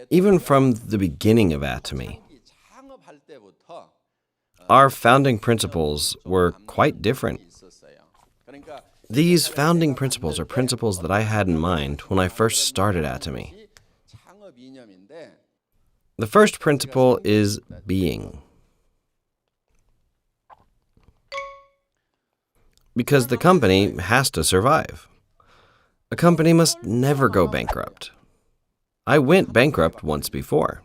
even from the beginning of ATOMY, our founding principles were quite different. These founding principles are principles that I had in mind when I first started ATOMY. The first principle is being. Because the company has to survive. A company must never go bankrupt. I went bankrupt once before.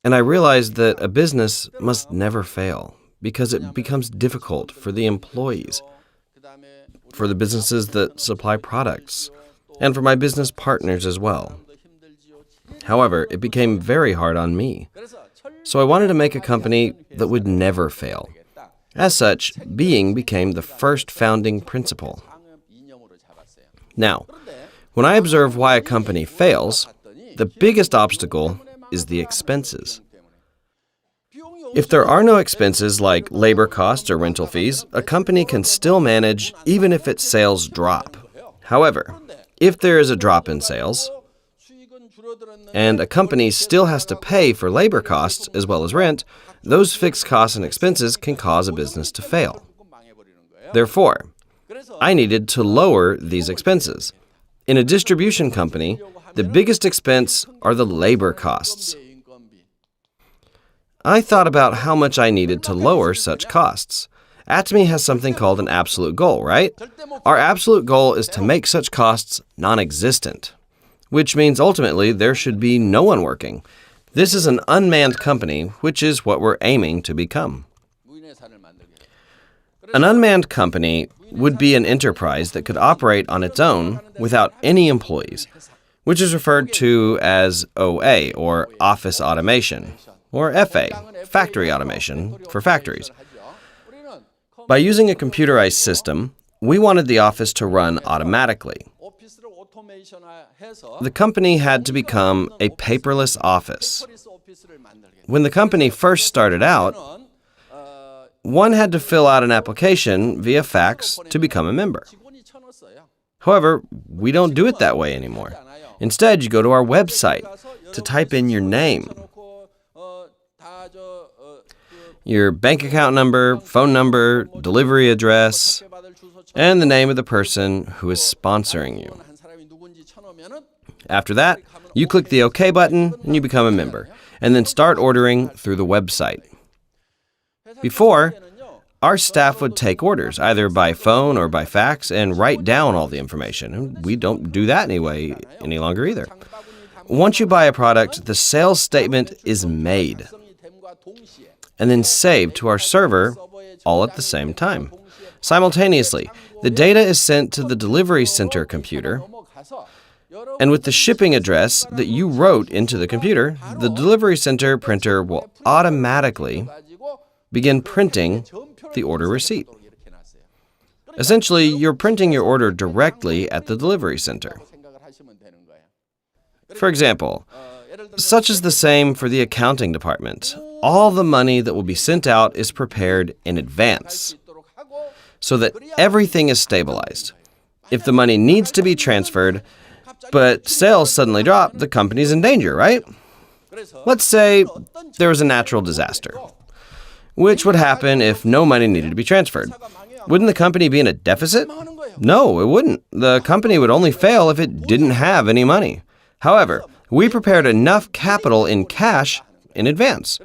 And I realized that a business must never fail because it becomes difficult for the employees, for the businesses that supply products, and for my business partners as well. However, it became very hard on me. So I wanted to make a company that would never fail. As such, being became the first founding principle. Now, when I observe why a company fails, the biggest obstacle is the expenses. If there are no expenses like labor costs or rental fees, a company can still manage even if its sales drop. However, if there is a drop in sales, and a company still has to pay for labor costs as well as rent, those fixed costs and expenses can cause a business to fail. Therefore, I needed to lower these expenses. In a distribution company, the biggest expense are the labor costs. I thought about how much I needed to lower such costs. ATOMY has something called an absolute goal, right? Our absolute goal is to make such costs non-existent, which means ultimately there should be no one working. This is an unmanned company, which is what we're aiming to become. An unmanned company would be an enterprise that could operate on its own without any employees, which is referred to as OA, or office automation, or FA, factory automation, for factories. By using a computerized system, we wanted the office to run automatically. The company had to become a paperless office. When the company first started out, one had to fill out an application via fax to become a member. However, we don't do it that way anymore. Instead, you go to our website to type in your name, your bank account number, phone number, delivery address, and the name of the person who is sponsoring you. After that, you click the OK button and you become a member, and then start ordering through the website. Before, our staff would take orders, either by phone or by fax, and write down all the information. And we don't do that any longer either. Once you buy a product, the sales statement is made and then saved to our server all at the same time. Simultaneously, the data is sent to the delivery center computer, and with the shipping address that you wrote into the computer, the delivery center printer will automatically begin printing the order receipt. Essentially, you're printing your order directly at the delivery center. For example, such is the same for the accounting department. All the money that will be sent out is prepared in advance so that everything is stabilized. If the money needs to be transferred, but sales suddenly drop, the company's in danger, right? Let's say there was a natural disaster, which would happen if no money needed to be transferred. Wouldn't the company be in a deficit? No, it wouldn't. The company would only fail if it didn't have any money. However, we prepared enough capital in cash in advance.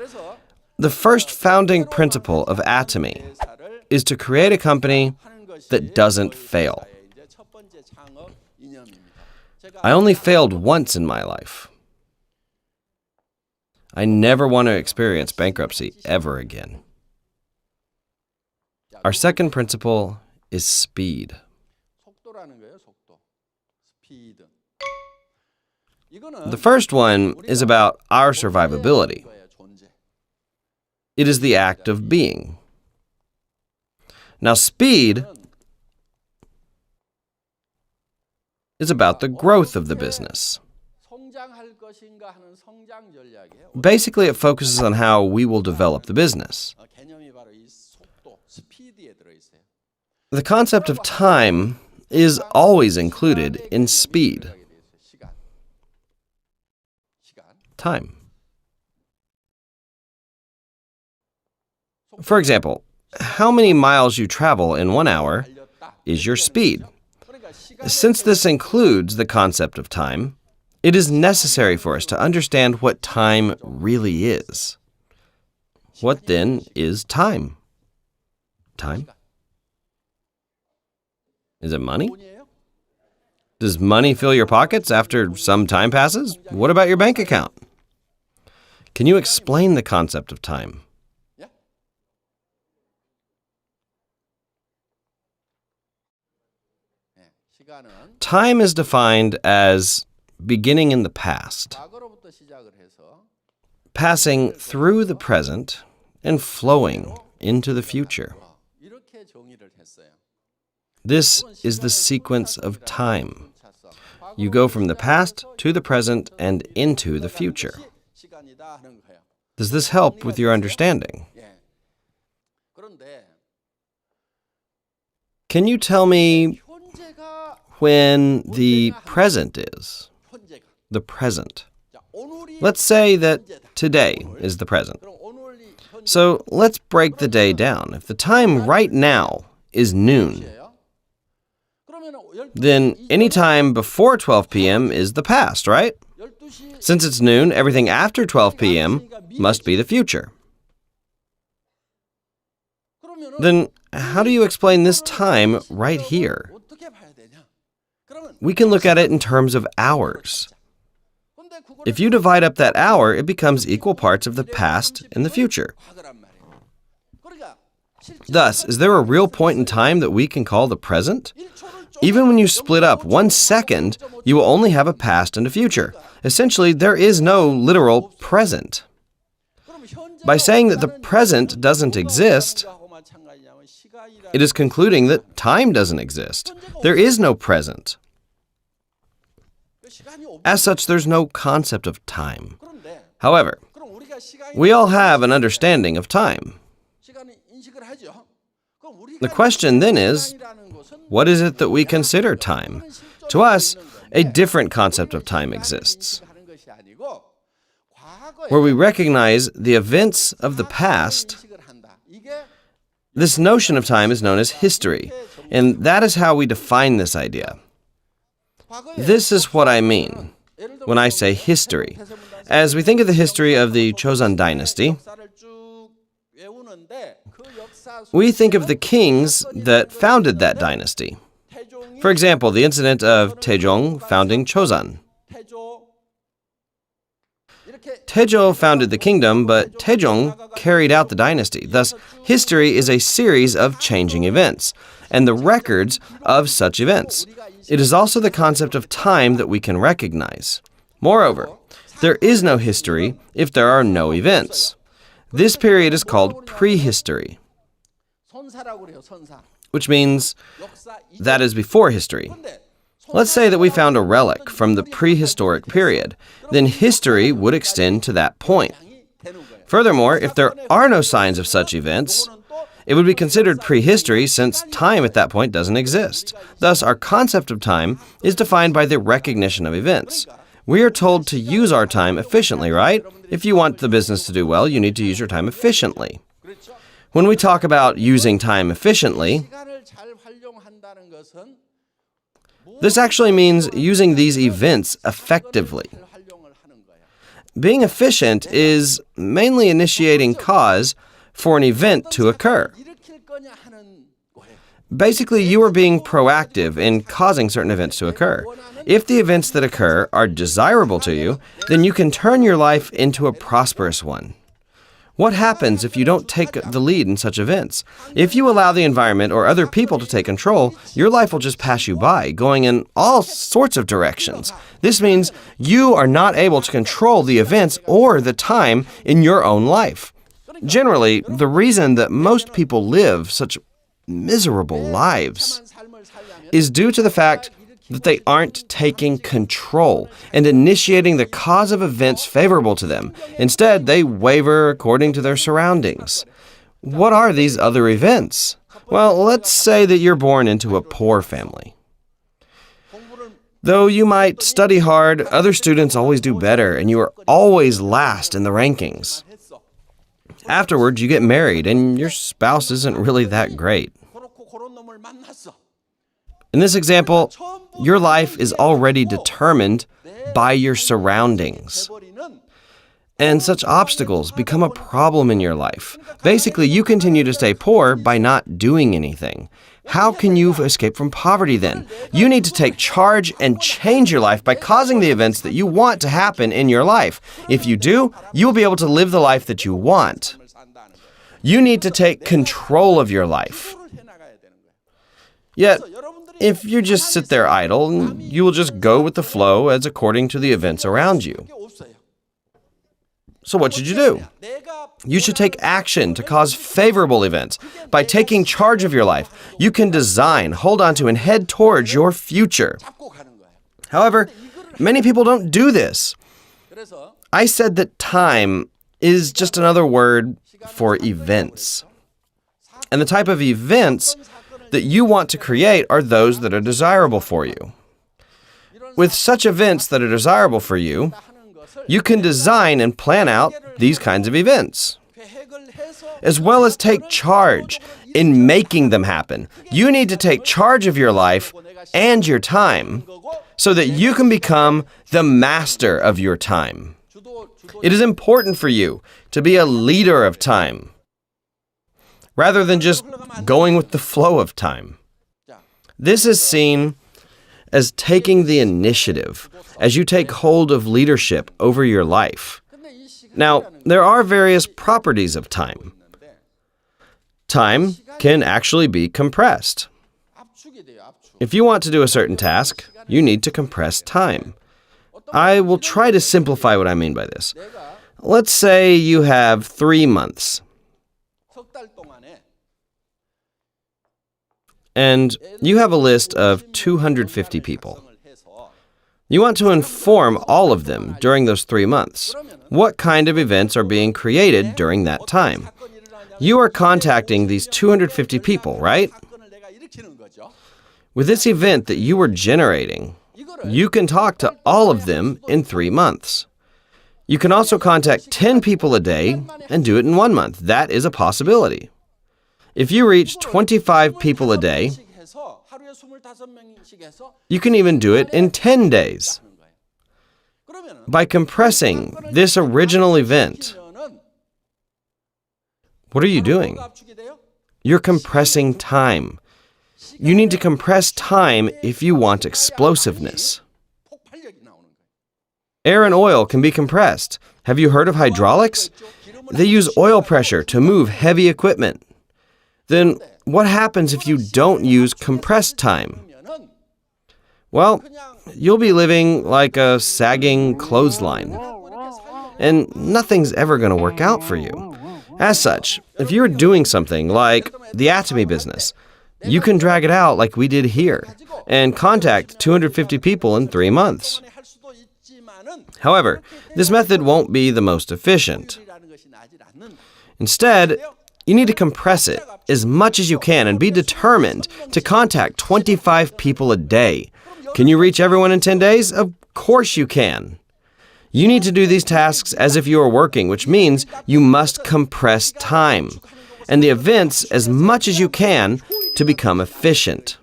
The first founding principle of ATOMY is to create a company that doesn't fail. I only failed once in my life. I never want to experience bankruptcy ever again. Our second principle is speed. The first one is about our survivability. It is the act of being. Now, speed is about the growth of the business. Basically, it focuses on how we will develop the business. The concept of time is always included in speed. time. For example, how many miles you travel in 1 hour is your speed. Since this includes the concept of time, it is necessary for us to understand what time really is. What then is time? Time? Is it money? Does money fill your pockets after some time passes? What about your bank account? Can you explain the concept of time? Time is defined as beginning in the past, passing through the present, and flowing into the future. This is the sequence of time. You go from the past to the present and into the future. Does this help with your understanding? Can you tell me when the present is? The present. Let's say that today is the present. So let's break the day down. If the time right now is noon, then any time before 12 p.m. is the past, right? Since it's noon, everything after 12 p.m. must be the future. Then how do you explain this time right here? We can look at it in terms of hours. If you divide up that hour, it becomes equal parts of the past and the future. Thus, is there a real point in time that we can call the present? Even when you split up 1 second, you will only have a past and a future. Essentially, there is no literal present. By saying that the present doesn't exist, it is concluding that time doesn't exist. There is no present. As such, there's no concept of time. However, we all have an understanding of time. The question then is, what is it that we consider time? To us, a different concept of time exists, where we recognize the events of the past. This notion of time is known as history, and that is how we define this idea. This is what I mean when I say history. As we think of the history of the Joseon dynasty, we think of the kings that founded that dynasty. For example, the incident of Taejong founding Joseon. Taejo founded the kingdom, but Taejong carried out the dynasty. Thus, history is a series of changing events and the records of such events. It is also the concept of time that we can recognize. Moreover, there is no history if there are no events. This period is called prehistory, which means that is before history. Let's say that we found a relic from the prehistoric period. Then history would extend to that point. Furthermore, if there are no signs of such events, it would be considered prehistory since time at that point doesn't exist. Thus, our concept of time is defined by the recognition of events. We are told to use our time efficiently, right? If you want the business to do well, you need to use your time efficiently. When we talk about using time efficiently, this actually means using these events effectively. Being efficient is mainly initiating cause for an event to occur. Basically, you are being proactive in causing certain events to occur. If the events that occur are desirable to you, then you can turn your life into a prosperous one. What happens if you don't take the lead in such events? If you allow the environment or other people to take control, your life will just pass you by, going in all sorts of directions. This means you are not able to control the events or the time in your own life. Generally, the reason that most people live such miserable lives is due to the fact that they aren't taking control and initiating the cause of events favorable to them. Instead, they waver according to their surroundings. What are these other events? Well, let's say that you're born into a poor family. Though you might study hard, other students always do better, and you are always last in the rankings. Afterwards, you get married, and your spouse isn't really that great. In this example, your life is already determined by your surroundings. And such obstacles become a problem in your life. Basically, you continue to stay poor by not doing anything. How can you escape from poverty then? You need to take charge and change your life by causing the events that you want to happen in your life. If you do, you will be able to live the life that you want. You need to take control of your life. Yet, if you just sit there idle, you will just go with the flow as according to the events around you. So what should you do? You should take action to cause favorable events. By taking charge of your life, you can design, hold on to, and head towards your future. However, many people don't do this. I said that time is just another word for events. And the type of events that you want to create are those that are desirable for you. With such events that are desirable for you, you can design and plan out these kinds of events, as well as take charge in making them happen. You need to take charge of your life and your time so that you can become the master of your time. It is important for you to be a leader of time, rather than just going with the flow of time. This is seen as taking the initiative as you take hold of leadership over your life. Now, there are various properties of time. Time can actually be compressed. If you want to do a certain task, you need to compress time. I will try to simplify what I mean by this. Let's say you have 3 months. And you have a list of 250 people. You want to inform all of them during those 3 months. What kind of events are being created during that time? You are contacting these 250 people, right? With this event that you are generating, you can talk to all of them in 3 months. You can also contact 10 people a day and do it in 1 month. That is a possibility. If you reach 25 people a day, you can even do it in 10 days. By compressing this original event, what are you doing? You're compressing time. You need to compress time if you want explosiveness. Air and oil can be compressed. Have you heard of hydraulics? They use oil pressure to move heavy equipment. Then what happens if you don't use compressed time? Well, you'll be living like a sagging clothesline, and nothing's ever going to work out for you. As such, if you're doing something like the ATOMY business, you can drag it out like we did here and contact 250 people in 3 months. However, this method won't be the most efficient. Instead, you need to compress it as much as you can and be determined to contact 25 people a day. Can you reach everyone in 10 days? Of course you can. You need to do these tasks as if you are working, which means you must compress time and the events as much as you can to become efficient.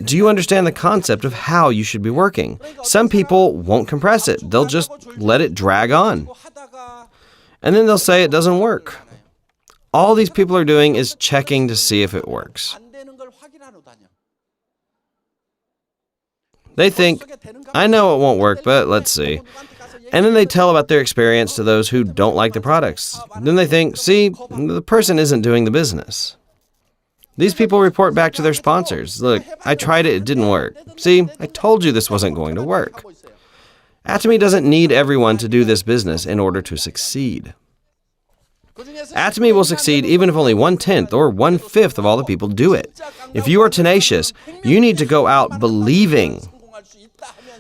Do you understand the concept of how you should be working? Some people won't compress it. They'll just let it drag on. And then they'll say it doesn't work. All these people are doing is checking to see if it works. They think, I know it won't work, but let's see. And then they tell about their experience to those who don't like the products. Then they think, see, the person isn't doing the business. These people report back to their sponsors. Look, I tried it, it didn't work. See, I told you this wasn't going to work. ATOMY doesn't need everyone to do this business in order to succeed. ATOMY will succeed even if only 1/10 or 1/5 of all the people do it. If you are tenacious, you need to go out believing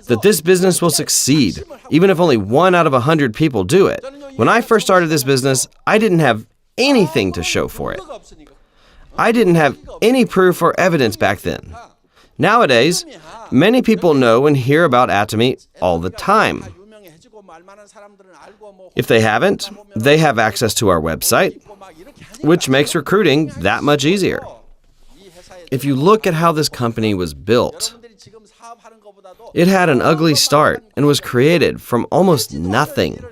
that this business will succeed, even if only 1 out of 100 people do it. When I first started this business, I didn't have anything to show for it. I didn't have any proof or evidence back then. Nowadays, many people know and hear about ATOMY all the time. If they haven't, they have access to our website, which makes recruiting that much easier. If you look at how this company was built, it had an ugly start and was created from almost nothing.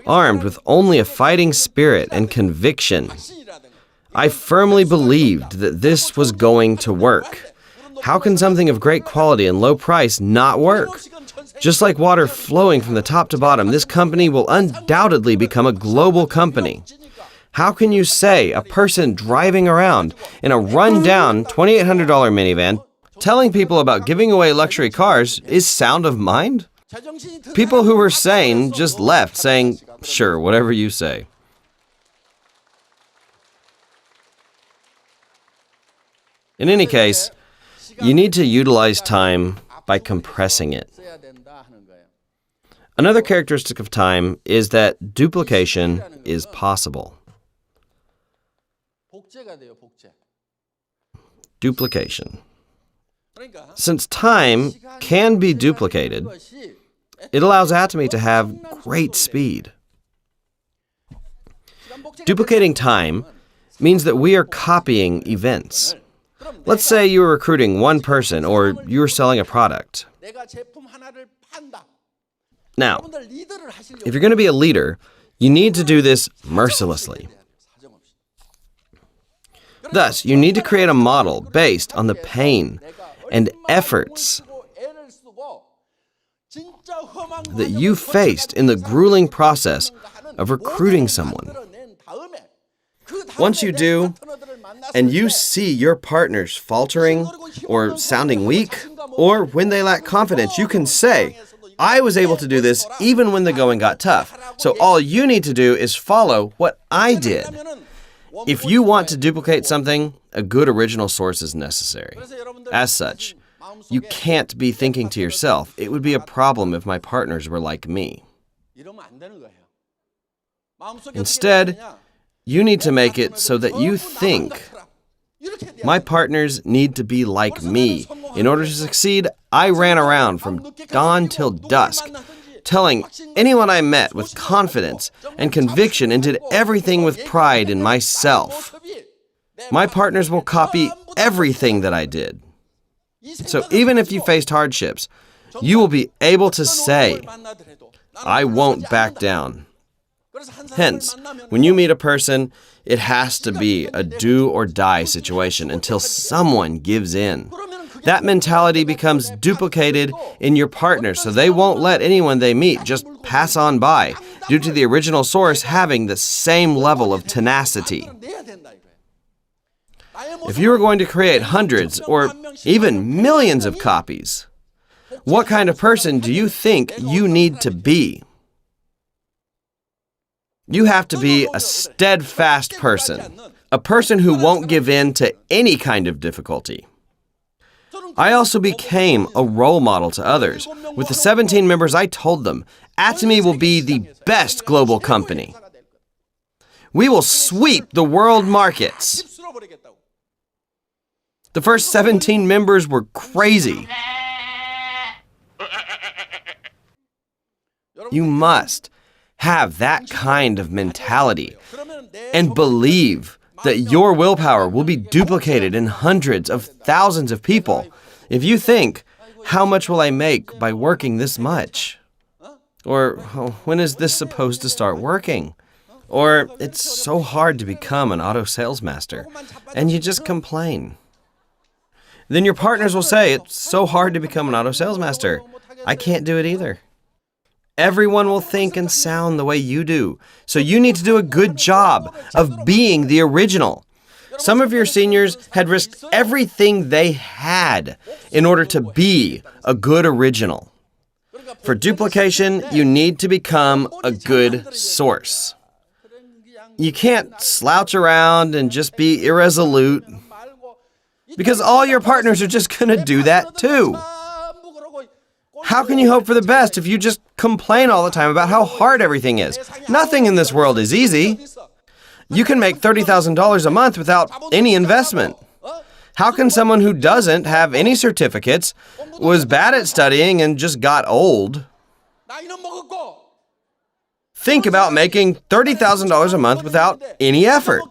Armed with only a fighting spirit and conviction, I firmly believed that this was going to work. How can something of great quality and low price not work? Just like water flowing from the top to bottom, this company will undoubtedly become a global company. How can you say a person driving around in a run-down $2,800 minivan telling people about giving away luxury cars is sound of mind? People who were sane just left saying, "Sure, whatever you say." In any case, you need to utilize time by compressing it. Another characteristic of time is that duplication is possible. Duplication. Since time can be duplicated, it allows ATOMY to have great speed. Duplicating time means that we are copying events. Let's say you were recruiting one person or you were selling a product. Now, if you're going to be a leader, you need to do this mercilessly. Thus, you need to create a model based on the pain and efforts that you faced in the grueling process of recruiting someone. Once you do, and you see your partners faltering or sounding weak, or when they lack confidence, you can say, "I was able to do this even when the going got tough. So all you need to do is follow what I did." If you want to duplicate something, a good original source is necessary. As such, you can't be thinking to yourself, "It would be a problem if my partners were like me." Instead, you need to make it so that you think, "My partners need to be like me. In order to succeed, I ran around from dawn till dusk, telling anyone I met with confidence and conviction and did everything with pride in myself. My partners will copy everything that I did." So even if you faced hardships, you will be able to say, "I won't back down." Hence, when you meet a person, it has to be a do-or-die situation until someone gives in. That mentality becomes duplicated in your partner, so they won't let anyone they meet just pass on by, due to the original source having the same level of tenacity. If you are going to create hundreds or even millions of copies, what kind of person do you think you need to be? You have to be a steadfast person, a person who won't give in to any kind of difficulty. I also became a role model to others. With the 17 members, I told them, ATOMY will be the best global company. We will sweep the world markets. The first 17 members were crazy. You must have that kind of mentality and believe that your willpower will be duplicated in hundreds of thousands of people. If you think, "How much will I make by working this much?" Or, "Oh, when is this supposed to start working?" Or, "It's so hard to become an auto sales master," and you just complain. Then your partners will say, "It's so hard to become an auto sales master. I can't do it either." Everyone will think and sound the way you do. So you need to do a good job of being the original. Some of your seniors had risked everything they had in order to be a good original. For duplication, you need to become a good source. You can't slouch around and just be irresolute, because all your partners are just going to do that too. How can you hope for the best if you just complain all the time about how hard everything is? Nothing in this world is easy. You can make $30,000 a month without any investment. How can someone who doesn't have any certificates, was bad at studying, and just got old, think about making $30,000 a month without any effort?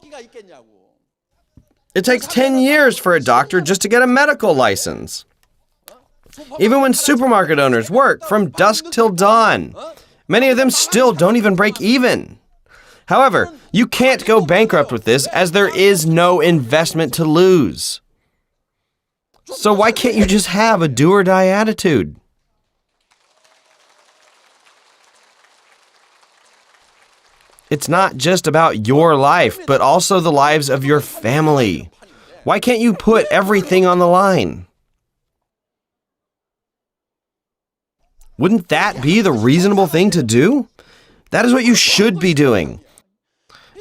It takes 10 years for a doctor just to get a medical license. Even when supermarket owners work from dusk till dawn, many of them still don't even break even. However, you can't go bankrupt with this as there is no investment to lose. So why can't you just have a do-or-die attitude? It's not just about your life, but also the lives of your family. Why can't you put everything on the line? Wouldn't that be the reasonable thing to do? That is what you should be doing.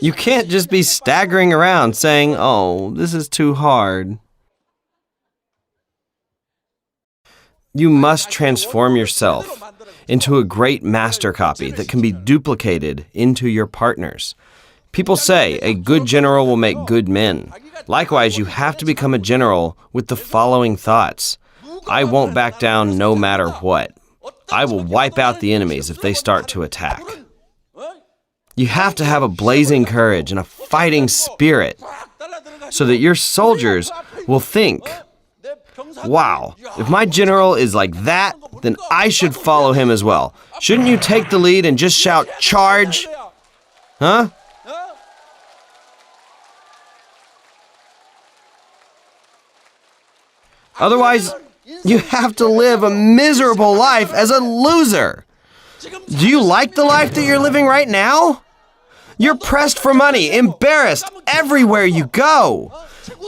You can't just be staggering around saying, "Oh, this is too hard." You must transform yourself into a great master copy that can be duplicated into your partners. People say a good general will make good men. Likewise, you have to become a general with the following thoughts. I won't back down no matter what. I will wipe out the enemies if they start to attack. You have to have a blazing courage and a fighting spirit so that your soldiers will think, wow, if my general is like that, then I should follow him as well. Shouldn't you take the lead and just shout, "Charge"? Huh? Otherwise, you have to live a miserable life as a loser. Do you like the life that you're living right now? You're pressed for money, embarrassed everywhere you go.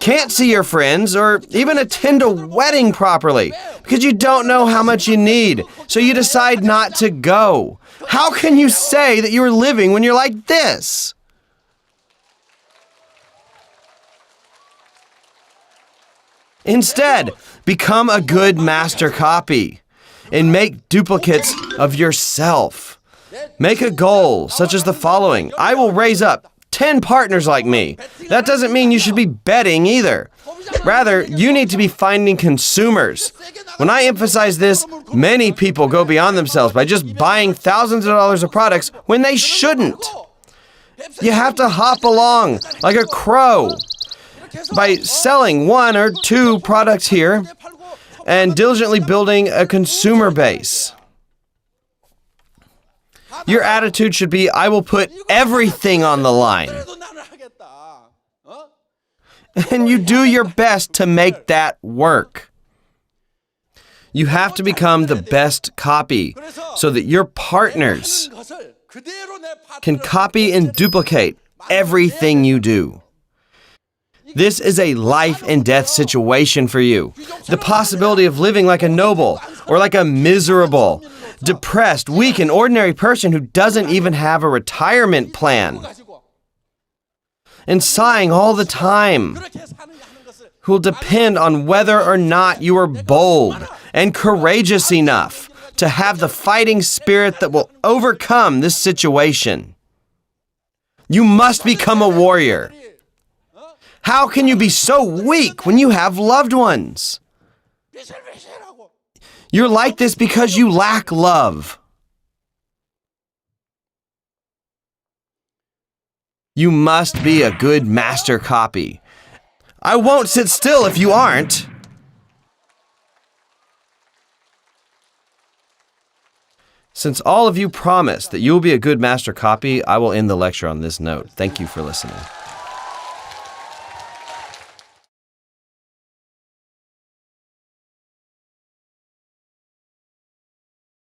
Can't see your friends or even attend a wedding properly because you don't know how much you need, so you decide not to go. How can you say that you're living when you're like this? Instead, become a good master copy and make duplicates of yourself. Make a goal such as the following. I will raise up 10 partners like me. That doesn't mean you should be betting either. Rather, you need to be finding consumers. When I emphasize this, many people go beyond themselves by just buying thousands of dollars of products when they shouldn't. You have to hop along like a crow by selling 1 or 2 products here and diligently building a consumer base. Your attitude should be, I will put everything on the line. And you do your best to make that work. You have to become the best copy so that your partners can copy and duplicate everything you do. This is a life and death situation for you. The possibility of living like a noble or like a miserable, depressed, weak, and ordinary person who doesn't even have a retirement plan and sighing all the time, who will depend on whether or not you are bold and courageous enough to have the fighting spirit that will overcome this situation. You must become a warrior. How can you be so weak when you have loved ones? You're like this because you lack love. You must be a good master copy. I won't sit still if you aren't. Since all of you promised that you will be a good master copy, I will end the lecture on this note. Thank you for listening.